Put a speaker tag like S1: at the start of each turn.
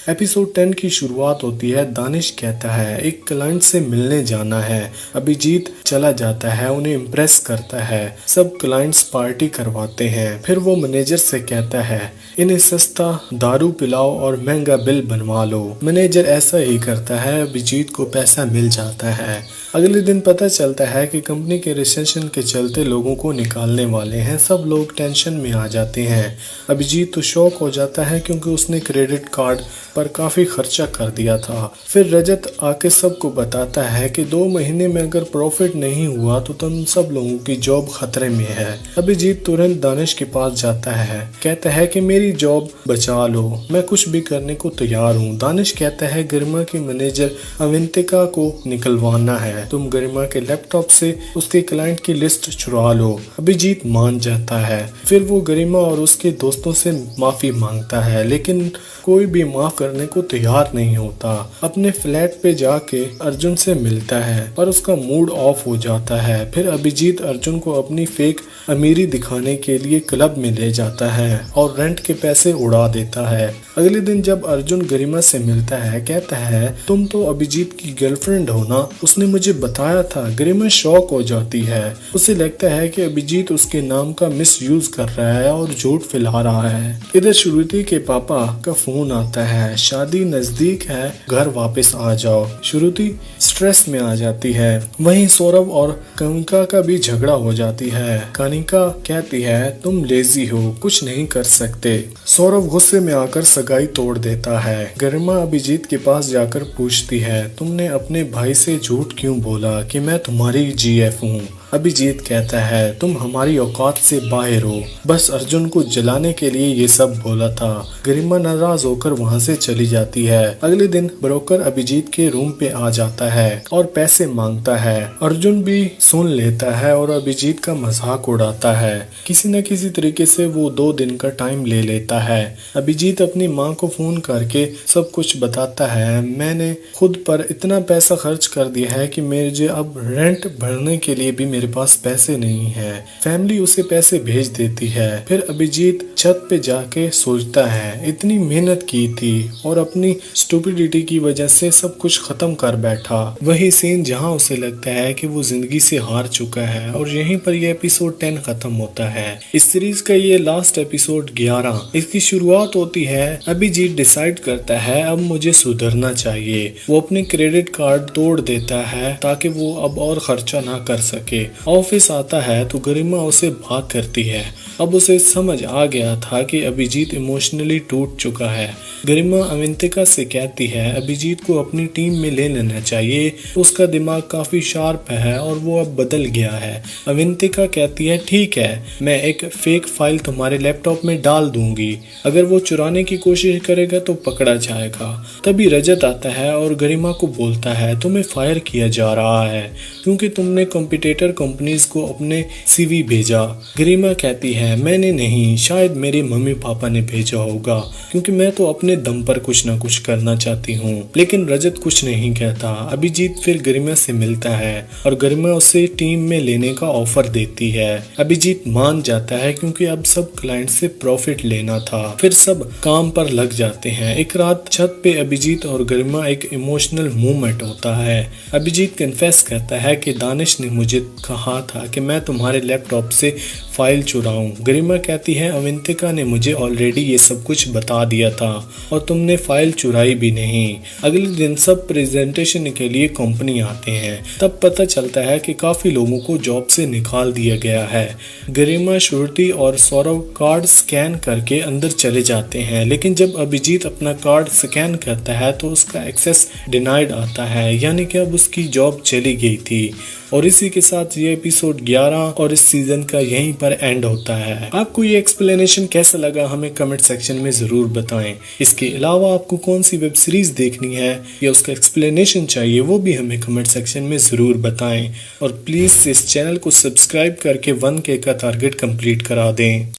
S1: Episode 10 की शुरुआत होती है। दानिश कहता है एक क्लाइंट से मिलने जाना है। अभिजीत चला जाता है, उन्हें इम्प्रेस करता है। सब क्लाइंट्स पार्टी करवाते हैं। फिर वो मैनेजर से कहता है इन्हें सस्ता दारू पिलाओ और महंगा बिल बनवा लो। मैनेजर ऐसा ही करता है, अभिजीत को पैसा मिल जाता है। अगले दिन पता चलता है कि कंपनी के रिसेशन के चलते लोगों को निकालने वाले हैं। सब लोग टेंशन में आ जाते हैं। अभिजीत तो शॉक हो जाता है क्योंकि उसने क्रेडिट कार्ड पर काफी खर्चा कर दिया था। फिर रजत आके सबको बताता है कि 2 महीने में अगर प्रॉफिट नहीं हुआ तो तुम सब लोगों की जॉब खतरे में है। अभिजीत तुरंत दानिश के पास जाता है, कहता है कि मेरी जॉब बचा लो, मैं कुछ भी करने को तैयार हूँ। दानिश कहता है गरिमा की मैनेजर अवंतिका को निकलवाना है, तुम गरिमा के लैपटॉप से उसके क्लाइंट की लिस्ट चुरा लो। अभिजीत मान जाता है। फिर वो गरिमा और उसके दोस्तों से माफी मांगता है, लेकिन कोई भी माफ करने को तैयार नहीं होता। अपने फ्लैट पे जाके अर्जुन से मिलता है पर उसका मूड ऑफ हो जाता है। फिर अभिजीत अर्जुन को अपनी फेक अमीरी दिखाने के लिए क्लब में ले जाता है और रेंट के पैसे उड़ा देता है। अगले दिन जब अर्जुन गरिमा से मिलता है, कहता है तुम तो अभिजीत की गर्लफ्रेंड हो ना, उसने मुझे बताया था। गरिमा शॉक हो जाती है। उसे लगता है कि अभिजीत उसके नाम का मिसयूज कर रहा है और झूठ फैला रहा है। इधर श्रुति के पापा का फोन आता है, शादी नजदीक है, घर वापस आ जाओ। श्रुति स्ट्रेस में आ जाती है। वहीं सौरभ और कनिका का भी झगड़ा हो जाती है। कनिका कहती है तुम लेजी हो, कुछ नहीं कर सकते। सौरभ गुस्से में आकर सगाई तोड़ देता है। गरिमा अभिजीत के पास जाकर पूछती है तुमने अपने भाई से झूठ क्यों बोला कि मैं तुम्हारी जीएफ हूँ। अभिजीत कहता है तुम हमारी औकात से बाहर हो, बस अर्जुन को जलाने के लिए ये सब बोला था। गरिमा नाराज होकर वहाँ से चली जाती है। अगले दिन ब्रोकर अभिजीत के रूम पे आ जाता है और पैसे मांगता है। अर्जुन भी सुन लेता है और अभिजीत का मजाक उड़ाता है। किसी न किसी तरीके से वो 2 दिन का टाइम ले लेता है। अभिजीत अपनी माँ को फोन करके सब कुछ बताता है, मैंने खुद पर इतना पैसा खर्च कर दिया है कि मुझे अब रेंट भरने के लिए भी मेरे पास पैसे नहीं है। फैमिली उसे पैसे भेज देती है। फिर अभिजीत छत पे जाके सोचता है इतनी मेहनत की थी और अपनी स्टूपिडिटी की वजह से सब कुछ खत्म कर बैठा। वही सीन जहां उसे लगता है कि वो जिंदगी से हार चुका है। और यहीं पर ये एपिसोड 10 खत्म होता है। इस सीरीज का ये लास्ट एपिसोड 11। इसकी शुरुआत होती है, अभिजीत डिसाइड करता है अब मुझे सुधरना चाहिए। वो अपने क्रेडिट कार्ड तोड़ देता है ताकि वो अब और खर्चा ना कर सके। ऑफिस आता है तो गरिमा उसे भाग करती है। अब उसे समझ आ गया था कि अभिजीत इमोशनली टूट चुका है। गरिमा अवंतिका से कहती है अभिजीत को अपनी टीम में ले लेना चाहिए, उसका दिमाग काफी शार्प है और वो अब बदल गया है। अवंतिका कहती है ठीक है, मैं एक फेक फाइल तुम्हारे लैपटॉप में डाल दूंगी, अगर वो चुराने की कोशिश करेगा तो पकड़ा जाएगा। तभी रजत आता है और गरिमा को बोलता है तुम्हें फायर किया जा रहा है क्योंकि तुमने कॉम्पिटिटर कंपनीज को अपने सीवी भेजा। गरिमा कहती है मैंने नहीं, शायद मेरे मम्मी पापा ने भेजा होगा क्योंकि मैं तो अपने दम पर कुछ ना कुछ करना चाहती हूँ। लेकिन रजत कुछ नहीं कहता। अभिजीत फिर गरिमा से मिलता है और गरिमा उसे टीम में लेने का ऑफर देती है। अभिजीत मान जाता है क्योंकि अब सब क्लाइंट से प्रॉफिट लेना था। फिर सब काम पर लग जाते हैं। एक रात छत पे अभिजीत और गरिमा एक इमोशनल मूवमेंट होता है। अभिजीत कन्फेस करता है कि दानिश ने मुझे कहा था कि मैं तुम्हारे लैपटॉप से फाइल चुराऊं। गरिमा कहती है अवंतिका ने मुझे ऑलरेडी ये सब कुछ बता दिया था और तुमने फाइल चुराई भी नहीं। अगले दिन सब प्रेजेंटेशन के लिए कंपनी आते हैं। तब पता चलता है कि काफी लोगों को जॉब से निकाल दिया गया है। गरिमा, श्रुति और सौरभ कार्ड स्कैन करके अंदर चले जाते हैं, लेकिन जब अभिजीत अपना कार्ड स्कैन करता है तो उसका एक्सेस डिनाइड आता है, यानी कि अब उसकी जॉब चली गई थी। और इसी के साथ ये एपिसोड 11 और इस सीजन का यहीं पर एंड होता है। आपको ये एक्सप्लेनेशन कैसा लगा हमें कमेंट सेक्शन में जरूर बताएं। इसके अलावा आपको कौन सी वेब सीरीज देखनी है या उसका एक्सप्लेनेशन चाहिए वो भी हमें कमेंट सेक्शन में जरूर बताएं। और प्लीज इस चैनल को सब्सक्राइब करके 1K का टारगेट कंप्लीट करा दें।